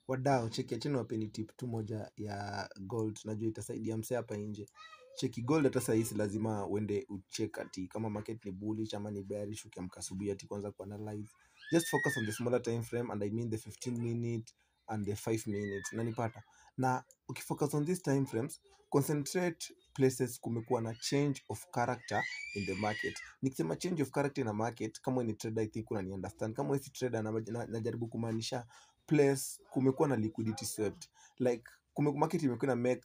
Wadau, cheki acheni wapeni tip tu moja ya gold. Najua itasaidia msee hapa nje. Cheki gold hata saa hii si lazima uende ucheck ati kama market ni bullish ama ni bearish ukiamka asubuhi ati kwanza kuanalyze. Just focus on the smaller time frame, and I mean the 15 minute and the 5 minutes. Unanipata? Na ukifocus on these time frames, concentrate places kumekuwa na change of character in the market. Nikisema change of character in a market, kama wewe ni trader I think unani understand. Kama wewe si trader najaribu kumaanisha place kumekuwa na liquidity swept, like market imekuwa na make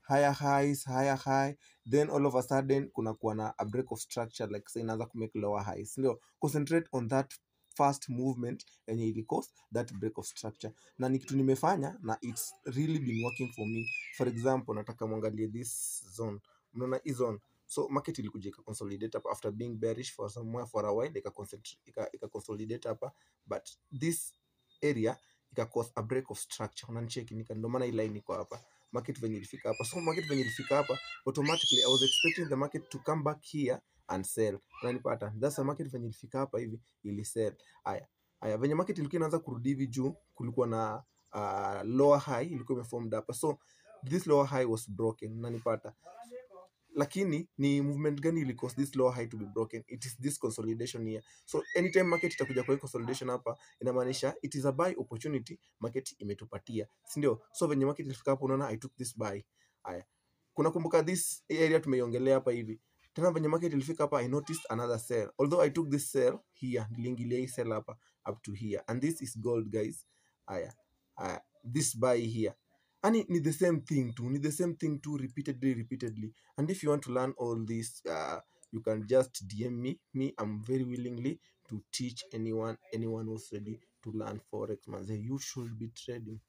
higher highs, higher high, then all of a sudden kuna kuwa na a break of structure, like say inaanza kumake lower highs. Ndio concentrate on that fast movement yenye ili cause that break of structure, na ni kitu nimefanya na it's really been working for me. For example, nataka muangalie this zone, unaona hii zone. So market ilikuja ika consolidate hapa after being bearish for somewhere for a while, ika consolidate hapa, but this area ika cause a break of structure. Unanicheki, ndio maana hii line iko hapa. Market venye ilifika hapa, so market venye ilifika hapa, automatically I was expecting the market to come back here and sell. Unanipata? That's the market venye ilifika hapa hivi ili sell. Haya venye market ilikuwa inaanza kurudi hivi juu, kulikuwa na lower high ilikuwa imeformed hapa, so this lower high was broken. Unanipata? Lakini ni movement gani ili cause this lower high to be broken? It is this consolidation here. So anytime market itakuja kwa hii consolidation hapa, inamaanisha it is a buy opportunity market imetupatia, si ndio? So venye market ilifika hapo, unaona I took this buy. Haya, kuna kumbuka this area tumeiongelea hapa hivi, tena venye market ilifika hapa I noticed another sell, although I took this sell here, niliingilia hii sell hapa up to here, and this is gold guys. Haya, this buy here, and ni the same thing too, repeatedly. And if you want to learn all this, you can just DM me. I'm very willingly to teach anyone who's ready to learn forex, man. You should be trading.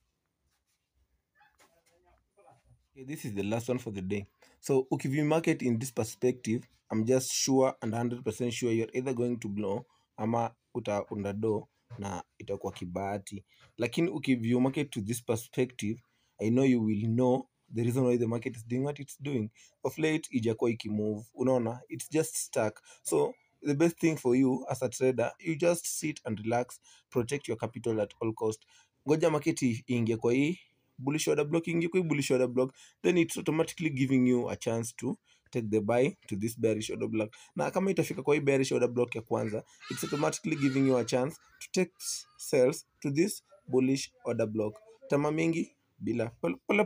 Okay, this is the last one for the day. So ukiview market in this perspective, I'm just sure and 100% sure you're either going to blow ama utaunda do na itakuwa kibahati. Lakini ukiview market to this perspective, I know you will know the reason why the market is doing what it's doing. Of late ijakuwa ikimove, unaona, it's just stuck. So the best thing for you as a trader, you just sit and relax, protect your capital at all cost. Ngoja market iingie kwa hii bullish order block, bullish order block, then it's automatically giving you a chance to take the buy to this bearish order block. Na kama itafika kwa hii bearish order block ya kwanza, it's automatically giving you a chance to take sales to this bullish order block. Tama mingi bila,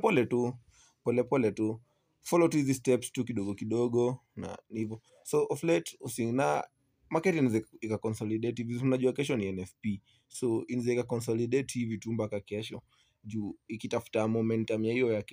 pole tu, follow to these steps tu kidogo kidogo, na hivyo. So of late usina market inaweza ika consolidate hivi, unajua kesho ni NFP, so inaweza ika consolidate hivi tu mpaka kesho juu ikitafuta momentum ya hiyo yake.